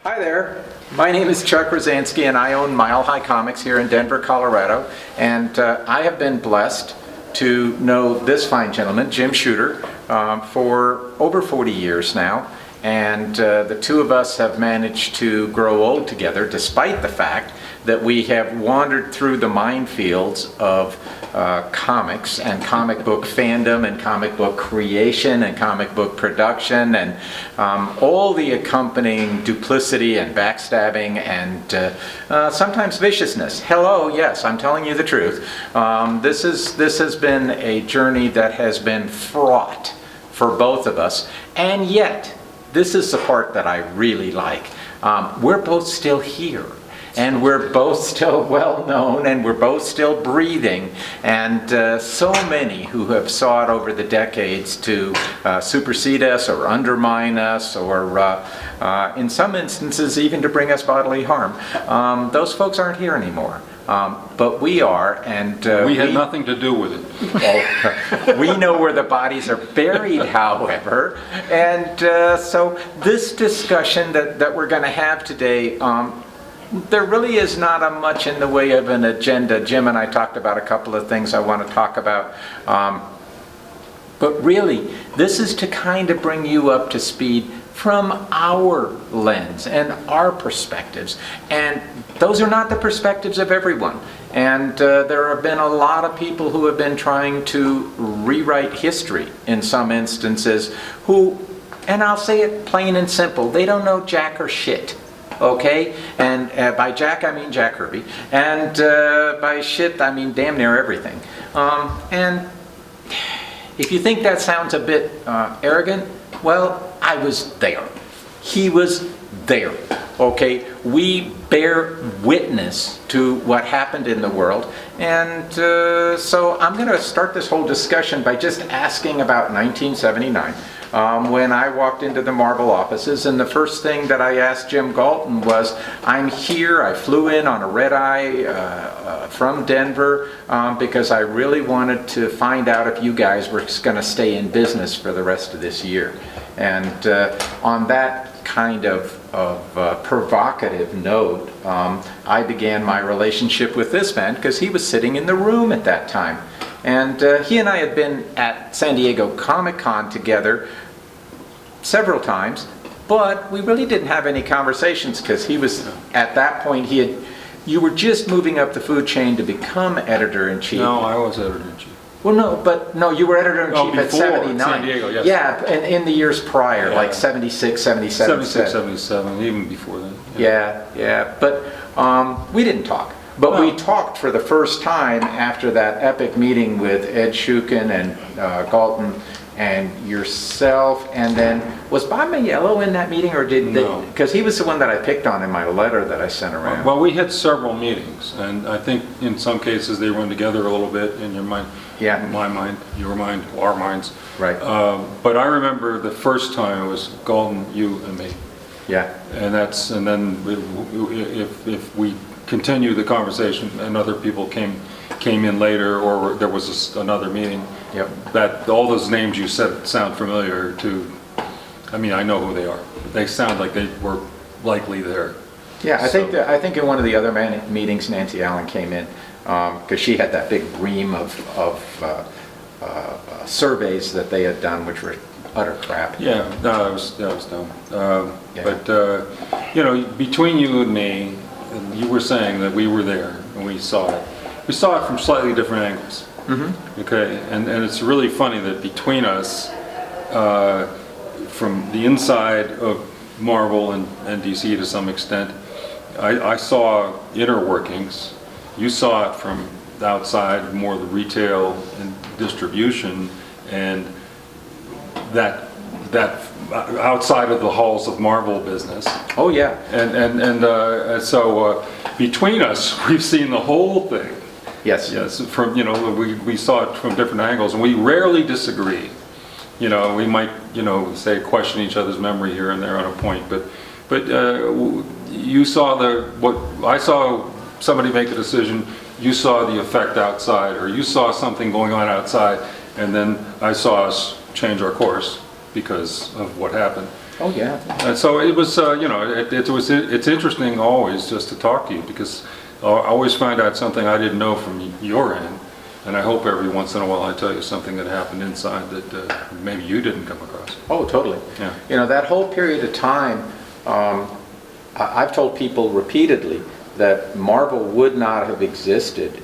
Hi there, my name is Chuck Rozanski and I own Mile High Comics here in Denver, Colorado, and I have been blessed to know this fine gentleman, Jim Shooter, for over 40 years now, and the two of us have managed to grow old together despite the fact that we have wandered through the minefields of comics and comic book fandom and comic book creation and comic book production and all the accompanying duplicity and backstabbing and sometimes viciousness. Hello, yes, I'm telling you the truth. This has been a journey that has been fraught for both of us, and yet this is the part that I really like. We're both still here. And we're both still well known, and we're both still breathing, and so many who have sought over the decades to supersede us or undermine us or in some instances even to bring us bodily harm. Those folks aren't here anymore. But we are, and we had nothing to do with it. We know where the bodies are buried, however, and so this discussion that we're going to have today, there really is not much in the way of an agenda. Jim and I talked about a couple of things I want to talk about. But really, this is to kind of bring you up to speed from our lens and our perspectives. And those are not the perspectives of everyone. And there have been a lot of people who have been trying to rewrite history in some instances who, and I'll say it plain and simple, they don't know jack or shit. Okay, and by Jack I mean Jack Kirby, and by shit I mean damn near everything. And if you think that sounds a bit arrogant, well, I was there. He was there. Okay, we bear witness to what happened in the world, and so I'm going to start this whole discussion by just asking about 1979. When I walked into the Marvel offices, and the first thing that I asked Jim Galton was, I'm here, I flew in on a red-eye from Denver because I really wanted to find out if you guys were going to stay in business for the rest of this year. And on that kind of provocative note, I began my relationship with this man because he was sitting in the room at that time. And he and I had been at San Diego Comic-Con together several times, but we really didn't have any conversations because he was, at that point, you were just moving up the food chain to become editor-in-chief. No, I was editor-in-chief. Well, no, you were editor-in-chief at 79. San Diego, yes. Yeah, and in the years prior, yeah. Like 76, 77. 76, 77, even before then. Yeah, but we didn't talk. But we talked for the first time after that epic meeting with Ed Shukin and Galton and yourself, and then was Bob Mayello in that meeting, or did no? Because he was the one that I picked on in my letter that I sent around. Well, we had several meetings, and I think in some cases they run together a little bit in your mind. Yeah. My mind, your mind, our minds. Right. But I remember the first time it was Galton, you, and me. Yeah. And then if we continue the conversation and other people came in later, or there was another meeting. Yep. That all those names you said sound familiar to. I mean, I know who they are. They sound like they were likely there. Yeah, I think in one of the other meetings, Nancy Allen came in because she had that big ream of surveys that they had done, which were utter crap. Yeah, no, that was dumb. Yeah. But between you and me, and you were saying that we were there and we saw it. We saw it from slightly different angles. Mm-hmm. Okay, and it's really funny that between us, from the inside of Marvel and DC to some extent, I saw inner workings. You saw it from the outside, more the retail and distribution, and that outside of the halls of Marvel business. Oh yeah. And so between us, we've seen the whole thing. Yes. Yes. From we saw it from different angles, and we rarely disagree. We might say question each other's memory here and there on a point, but you saw what I saw. Somebody make a decision. You saw the effect outside, or you saw something going on outside, and then I saw us change our course because of what happened. Oh, yeah. And so it was, it's interesting always just to talk to you, because I always find out something I didn't know from your end, and I hope every once in a while I tell you something that happened inside that maybe you didn't come across. Oh, totally. Yeah. You know, that whole period of time, I've told people repeatedly that Marvel would not have existed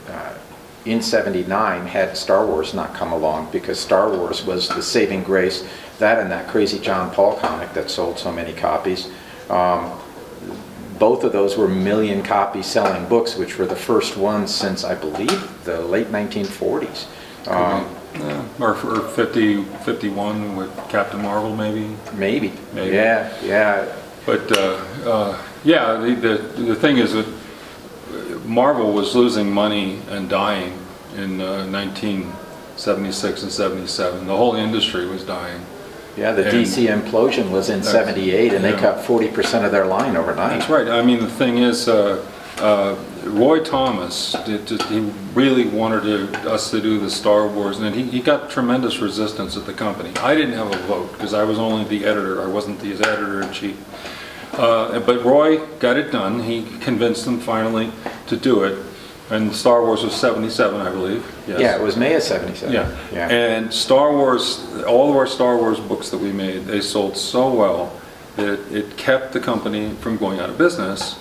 in '79 had Star Wars not come along, because Star Wars was the saving grace. That and that crazy John Paul comic that sold so many copies. Both of those were million-copy selling books, which were the first ones since, I believe, the late 1940s. Or 50, 51 with Captain Marvel, maybe? Maybe. Maybe. Yeah. But, yeah, the thing is that Marvel was losing money and dying in 1976 and 77. The whole industry was dying. Yeah, the DC implosion was in '78, and they cut 40% of their line overnight. That's right. I mean, the thing is, Roy Thomas, he really wanted us to do the Star Wars, and he got tremendous resistance at the company. I didn't have a vote because I was only the editor. I wasn't his editor-in-chief. But Roy got it done. He convinced them finally to do it. And Star Wars was 77, I believe. Yes. Yeah, it was May of '77. Yeah. And Star Wars, all of our Star Wars books that we made, they sold so well that it kept the company from going out of business,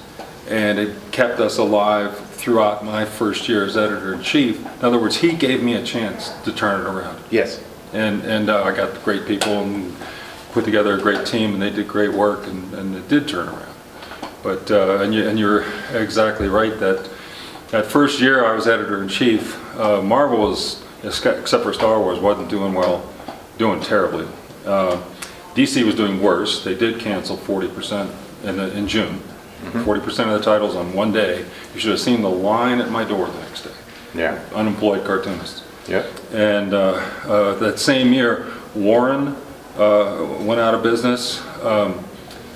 and it kept us alive throughout my first year as editor-in-chief. In other words, he gave me a chance to turn it around. Yes. And I got great people and put together a great team, and they did great work, and it did turn around. But and you're exactly right that first year I was editor-in-chief, Marvel was, except for Star Wars, wasn't doing well, doing terribly. DC was doing worse. They did cancel 40% in June. 40% of the titles on one day. You should have seen the line at my door the next day. Yeah. Unemployed cartoonists. Yep. And that same year, Warren went out of business.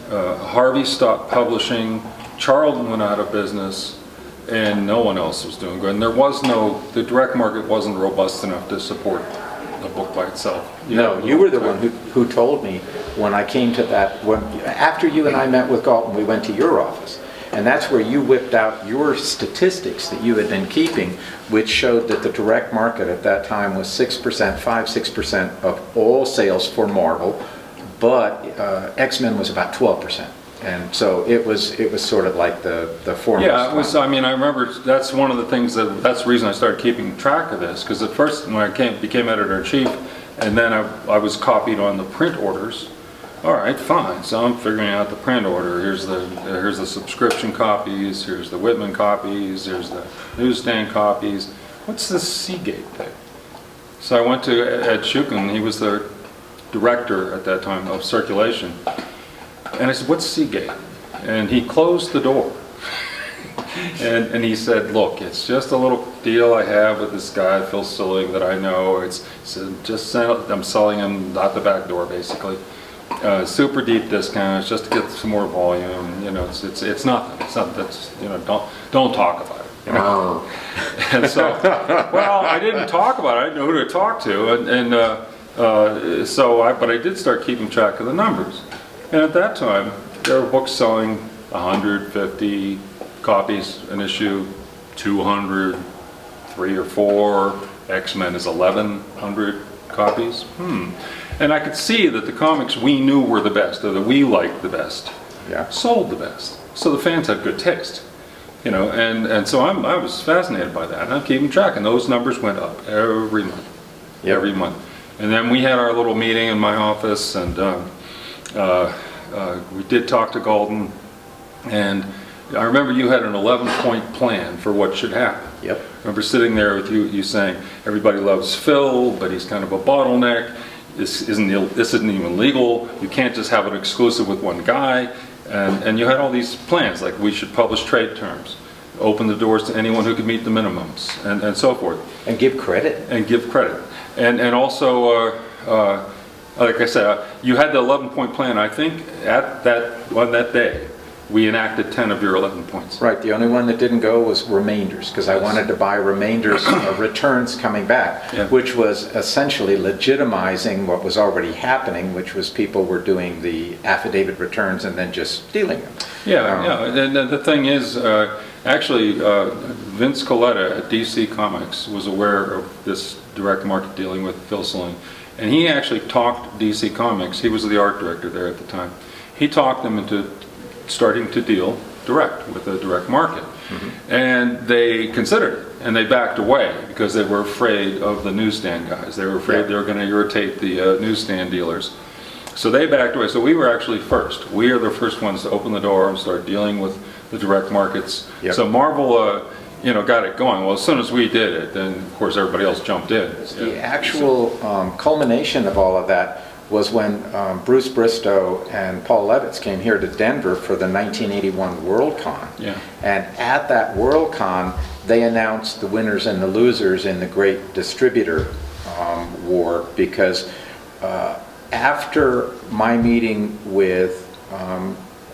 Harvey stopped publishing. Charlton went out of business. And no one else was doing good. And the direct market wasn't robust enough to support a book by itself. You were the one who told me when I came to that, after you and I met with Galton, we went to your office. And that's where you whipped out your statistics that you had been keeping, which showed that the direct market at that time was 6% of all sales for Marvel, but X-Men was about 12%. And so it was sort of like the foremost. Yeah, it was. I mean, I remember that's one of the things that's the reason I started keeping track of this, because at first when I became editor-in-chief, and then I was copied on the print orders. All right, fine. So I'm figuring out the print order. Here's the subscription copies. Here's the Whitman copies. Here's the newsstand copies. What's this Seagate thing? So I went to Ed Shukin. He was the director at that time of circulation. And I said, what's Seagate? And he closed the door. and he said, look, it's just a little deal I have with this guy, Phil Silling, that I know. I'm selling him out the back door, basically. Super deep discount. It's just to get some more volume. You know, it's nothing. It's nothing. That's, you know, don't talk about it. You know? Oh. And so, well, I didn't talk about it. I didn't know who to talk to. But I did start keeping track of the numbers. And at that time, there were books selling 150 copies an issue, 200, 3 or 4. X-Men is 1,100 copies. And I could see that the comics we knew were the best, or that we liked the best, sold the best. So the fans had good taste, you know. And so I was fascinated by that. And I'm keeping track, and those numbers went up every month, every month. And then we had our little meeting in my office, and we did talk to Galton, and I remember you had an 11-point plan for what should happen. Yep. I remember sitting there with you saying, everybody loves Phil, but he's kind of a bottleneck. This isn't even legal. You can't just have an exclusive with one guy. And you had all these plans, like we should publish trade terms, open the doors to anyone who could meet the minimums, and so forth. And give credit. And also, like I said, you had the 11-point plan. I think on that day, We enacted 10 of your 11 points. Right, the only one that didn't go was remainders, because I wanted to buy remainders, returns coming back, Yeah. which was essentially legitimizing what was already happening, which was people were doing the affidavit returns and then just stealing them. Yeah, and the thing is, actually, Vince Coletta at DC Comics was aware of this direct market dealing with Phil Suling, and he actually talked DC Comics, he was the art director there at the time, he talked them into starting to deal direct with the direct market. And they considered it, and they backed away because they were afraid of the newsstand guys. They were afraid they were going to irritate the newsstand dealers. So they backed away. So we were actually first. We are the first ones to open the door and start dealing with the direct markets. Yep. So Marvel, got it going. Well, as soon as we did it, then of course everybody else jumped in. The actual culmination of all of that was when Bruce Bristow and Paul Levitz came here to Denver for the 1981 WorldCon. Yeah. And at that WorldCon, they announced the winners and the losers in the great distributor war, because after my meeting with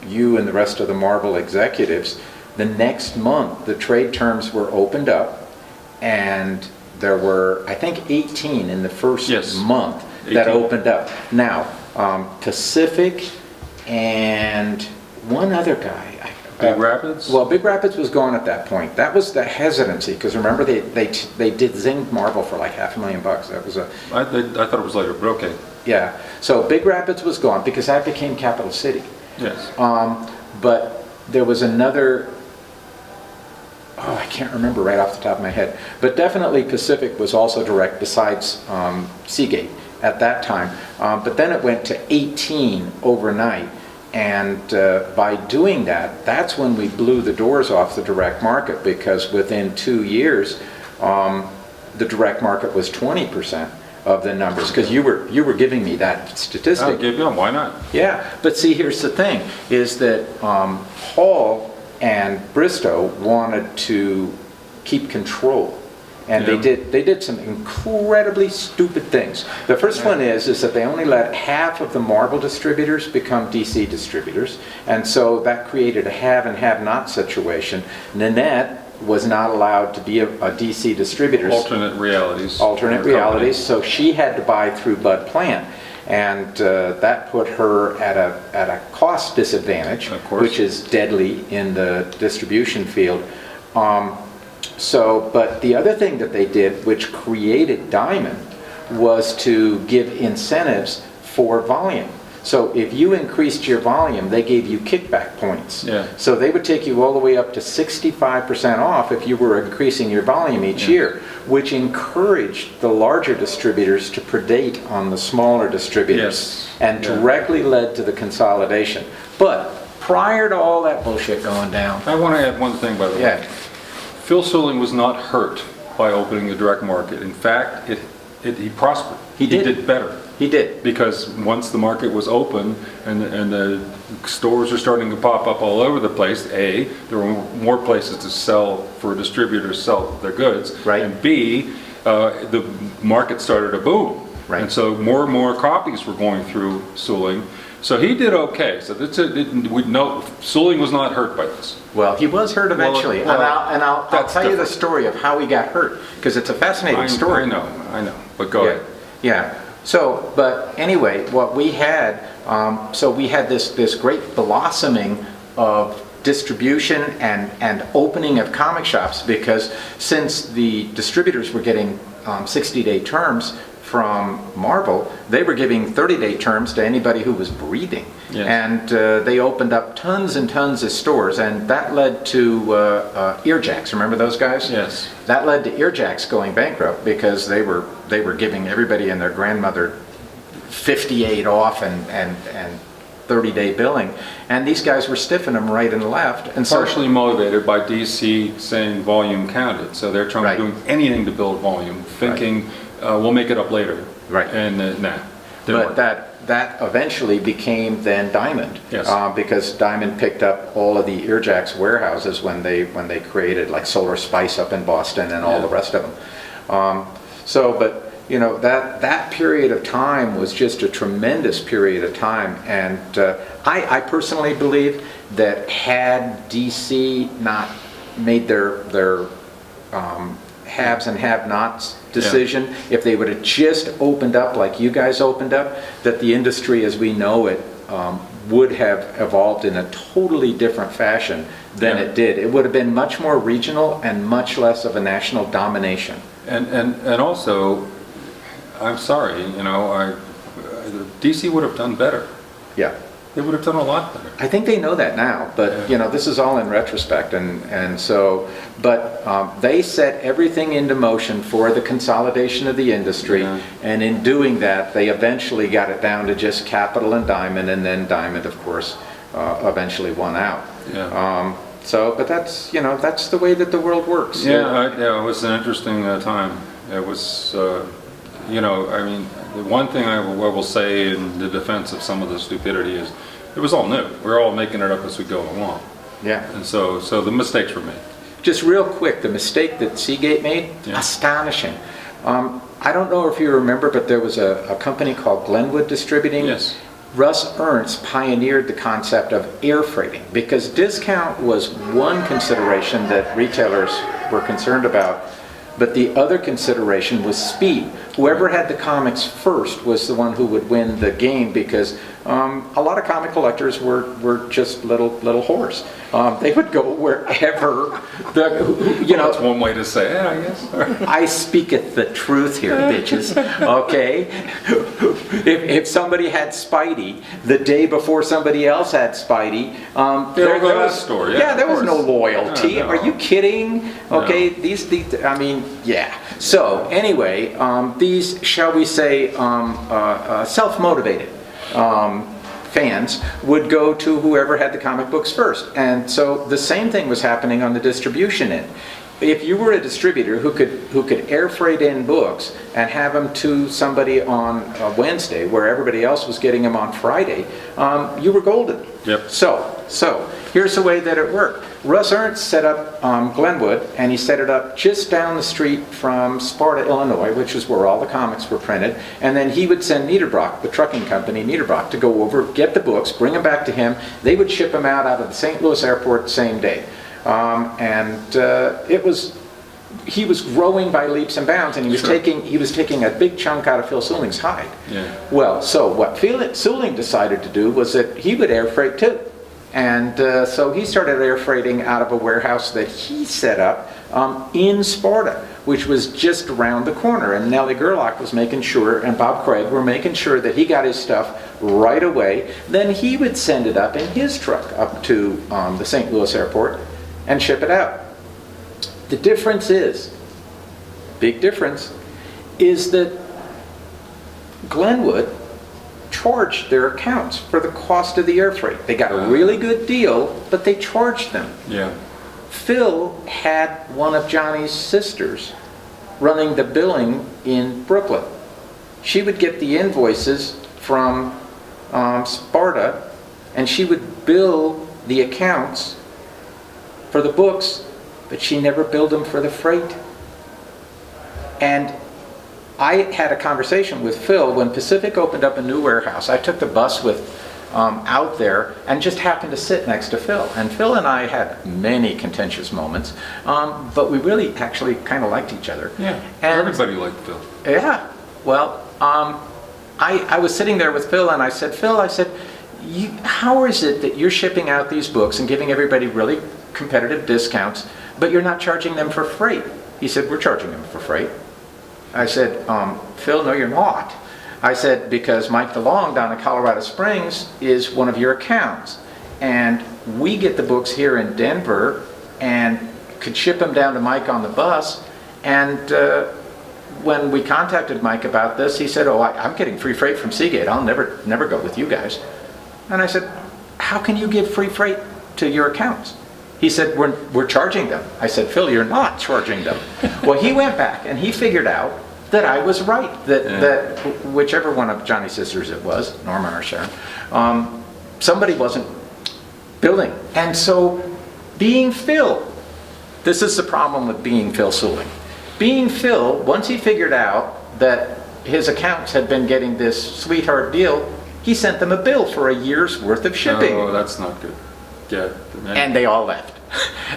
you and the rest of the Marvel executives, the next month the trade terms were opened up, and there were, I think, 18 in the first month that 18. opened up. Now, Pacific and one other guy. Big Rapids? Well, Big Rapids was gone at that point. That was the hesitancy, because remember they did zinged Marvel for like $500,000. That was I thought it was later, but okay. yeah. So Big Rapids was gone because that became Capital City. Yes. But there was another. Oh, I can't remember right off the top of my head. But definitely Pacific was also direct, besides Seagate at that time. But then it went to 18 overnight. And by doing that, that's when we blew the doors off the direct market, because within 2 years, the direct market was 20% of the numbers. Because you were giving me that statistic. I'll give you, why not? Yeah, but see, here's the thing, is that Hall and Bristow wanted to keep control. And Yeah. they did some incredibly stupid things. The first one is that they only let half of the Marvel distributors become DC distributors, and so that created a have and have not situation. Nanette was not allowed to be a DC distributor. Alternate realities. Alternate realities, so she had to buy through Bud Plant. And that put her at a cost disadvantage, Of course. which is deadly in the distribution field. But the other thing that they did, which created Diamond, was to give incentives for volume. So if you increased your volume, they gave you kickback points. Yeah. So they would take you all the way up to 65% off if you were increasing your volume each year, which encouraged the larger distributors to predate on the smaller distributors, Yes. and directly led to the consolidation. But prior to all that bullshit going down, I want to add one thing, by the way. yeah, Phil Suling was not hurt by opening the direct market. In fact, he prospered. He did better. he did. Because once the market was open and the stores are starting to pop up all over the place, A, there were more places to sell, for distributors to sell their goods. Right. And B, the market started to boom. Right. And so more and more copies were going through Suling. So he did okay. So Suling was not hurt by this. Well, he was hurt eventually, Well, and I'll that's tell you the different. story of how he got hurt, because it's a fascinating story. I know. But go ahead. Yeah. So, but anyway, what we had, we had this great blossoming of distribution and opening of comic shops, because since the distributors were getting 60-day terms from Marvel, they were giving 30-day terms to anybody who was breathing. Yes. And they opened up tons and tons of stores, and that led to Earjacks. Remember those guys? Yes. That led to Earjacks going bankrupt, because they were giving everybody and their grandmother 58 off and 30-day billing, and these guys were stiffing them right and left. And so, Partially motivated by DC saying volume counted, so they're trying Right. to do anything to build volume, thinking we'll make it up later. Right. And nah. but that eventually became then Diamond. Yes. Because Diamond picked up all of the Earjacks warehouses when they created like Solar Spice up in Boston and all Yeah. the rest of them. But that period of time was just a tremendous period of time. And I personally believe that had DC not made their haves and have-nots decision, if they would have just opened up like you guys opened up, that the industry as we know it would have evolved in a totally different fashion than it did. It would have been much more regional and much less of a national domination. And also, I'm sorry, DC would have done better. Yeah. They would have done a lot better. I think they know that now, but this is all in retrospect, and so, but they set everything into motion for the consolidation of the industry, and in doing that, they eventually got it down to just Capital and Diamond, and then Diamond, of course, eventually won out. Yeah. But that's that's the way that the world works. Yeah, it was an interesting time. It was, I mean, the one thing I will say in the defense of some of the stupidity is it was all new. We're all making it up as we go along. Yeah. And so the mistakes were made. Just real quick, the mistake that Seagate made, astonishing. I don't know if you remember, but there was a company called Glenwood Distributing. Yes. Russ Ernst pioneered the concept of air freighting because discount was one consideration that retailers were concerned about, but the other consideration was speed. Whoever had the comics first was the one who would win the game, because a lot of comic collectors were just little whores. They would go wherever That's one way to say it, I guess. I speaketh the truth here, bitches. Okay, if somebody had Spidey the day before somebody else had Spidey, there was story. there was no loyalty. No. Are you kidding? Okay, No. these I mean, yeah. So anyway, these, shall we say, self-motivated fans would go to whoever had the comic books first. And so the same thing was happening on the distribution end. If you were a distributor who could air freight in books and have them to somebody on Wednesday where everybody else was getting them on Friday, you were golden. Yep. So here's the way that it worked. Russ Ernst set up Glenwood, and he set it up just down the street from Sparta, Illinois, which is where all the comics were printed. And then he would send Niederbrock, the trucking company, Niederbrock, to go over, get the books, bring them back to him. They would ship them out of the St. Louis airport the same day. He was growing by leaps and bounds, and he was taking a big chunk out of Phil Seuling's hide. Yeah. Well, so what Phil Seuling decided to do was that he would air freight too. And so he started air freighting out of a warehouse that he set up in Sparta, which was just around the corner. And Nellie Gerlach was making sure, and Bob Craig were making sure that he got his stuff right away. Then he would send it up in his truck up to the St. Louis airport and ship it out. The difference is, big difference, is that Glenwood charged their accounts for the cost of the air freight. They got a really good deal, but they charged them. Yeah. Phil had one of Johnny's sisters running the billing in Brooklyn. She would get the invoices from Sparta, and she would bill the accounts for the books, but she never billed them for the freight. And I had a conversation with Phil when Pacific opened up a new warehouse. I took the bus out there and just happened to sit next to Phil. And Phil and I had many contentious moments, but we really actually kind of liked each other. Yeah, and everybody liked Phil. Yeah, well, I was sitting there with Phil, and I said, Phil, how is it that you're shipping out these books and giving everybody really competitive discounts, but you're not charging them for freight? He said, we're charging them for freight. I said, Phil, no, you're not. I said, because Mike DeLong down in Colorado Springs is one of your accounts. And we get the books here in Denver and could ship them down to Mike on the bus. And when we contacted Mike about this, he said, oh, I'm getting free freight from Seagate. I'll never go with you guys. And I said, how can you give free freight to your accounts? He said, we're charging them. I said, Phil, you're not charging them. Well, he went back and he figured out that I was right, that whichever one of Johnny's sisters it was, Norma or Sharon, somebody wasn't billing. And so being Phil, this is the problem with being Phil Seuling. Being Phil, once he figured out that his accounts had been getting this sweetheart deal, he sent them a bill for a year's worth of shipping. Oh, that's not good. Yeah. And they all left.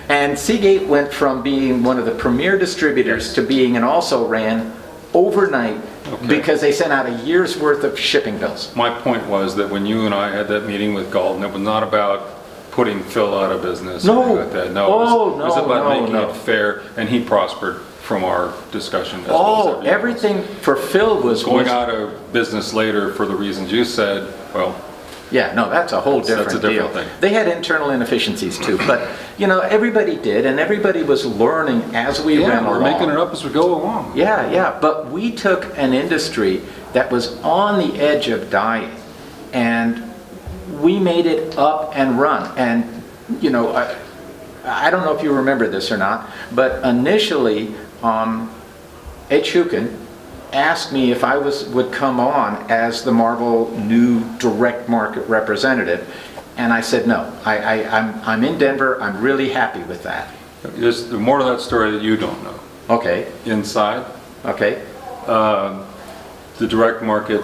And Seagate went from being one of the premier distributors to being an also-ran overnight because they sent out a year's worth of shipping bills. My point was that when you and I had that meeting with Galton, it was not about putting Phil out of business. No. Or anything like that. No, Oh, it was no, about no, making no. it fair, and he prospered from our discussion. As well as Everything for Phil was going out of business later for the reasons you said. Well, yeah, no, that's a whole different That's a different deal. thing. They had internal inefficiencies too, but you know, everybody did, and everybody was learning as we went we're along. making it up as we go along. Yeah, but we took an industry that was on the edge of dying, and we made it up and run. And you know, I don't know if you remember this or not, but initially, Ed Shukin asked me if I would come on as the Marvel new direct market representative, and I said no. I'm in Denver. I'm really happy with that. There's more to that story that you don't know. Okay. Inside, Okay. the direct market,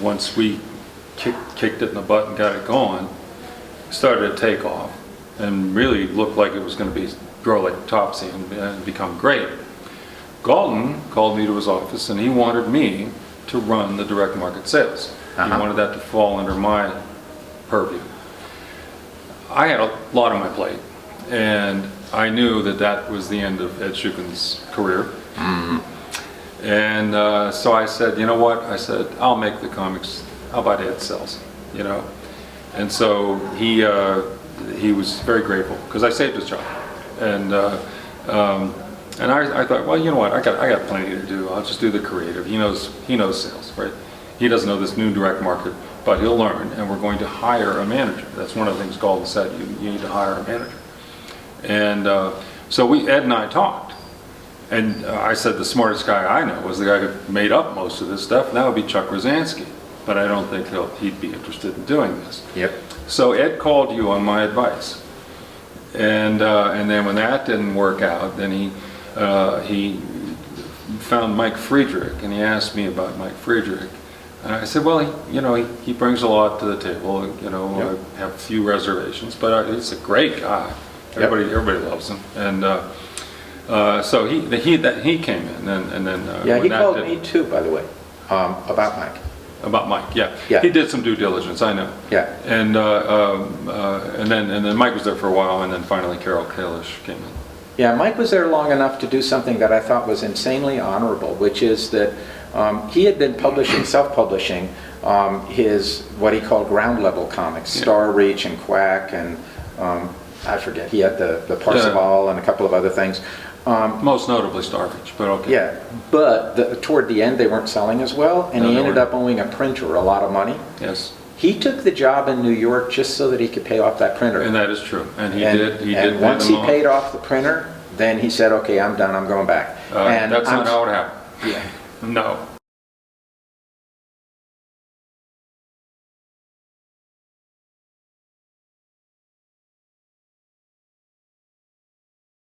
once we kicked it in the butt and got it going, started to take off and really looked like it was going to grow like Topsy and become great. Galton called me to his office and he wanted me to run the direct market sales. He wanted that to fall under my purview. I had a lot on my plate, and I knew that that was the end of Ed Shukin's career. And so I said, you know what? I said, I'll make the comics. How about Ed sells? You know. And so he was very grateful because I saved his job. And I thought, well, you know what? I got plenty to do. I'll just do the creative. He knows sales, right? He doesn't know this new direct market, but he'll learn. And we're going to hire a manager. That's one of the things Galton said. You need to hire a manager. And so Ed and I talked. And I said the smartest guy I know was the guy who made up most of this stuff, and that would be Chuck Rozanski. But I don't think he'd be interested in doing this. Yep. So Ed called you on my advice. And then when that didn't work out, then he found Mike Friedrich, and he asked me about Mike Friedrich. And I said, well, he brings a lot to the table. Yep. I have a few reservations, but he's a great guy. Everybody loves him. And so he came in, and then Yeah, he called me too, by the way, about Mike. About Mike, yeah. Yeah. He did some due diligence, I know. Yeah. And then Mike was there for a while, and then finally Carol Kalish came in. Yeah, Mike was there long enough to do something that I thought was insanely honorable, which is that he had been publishing, self-publishing, his, what he called ground level comics, Star Reach and Quack, and I forget, he had the Parzival and a couple of other things. Most notably Star Reach, but okay. Yeah, but toward the end they weren't selling as well, and he ended up owing a printer a lot of money. Yes. He took the job in New York just so that he could pay off that printer. And that is true. And he did. And once he paid off the printer, then he said, okay, I'm done, I'm going back. That's not how it happened. Yeah. No.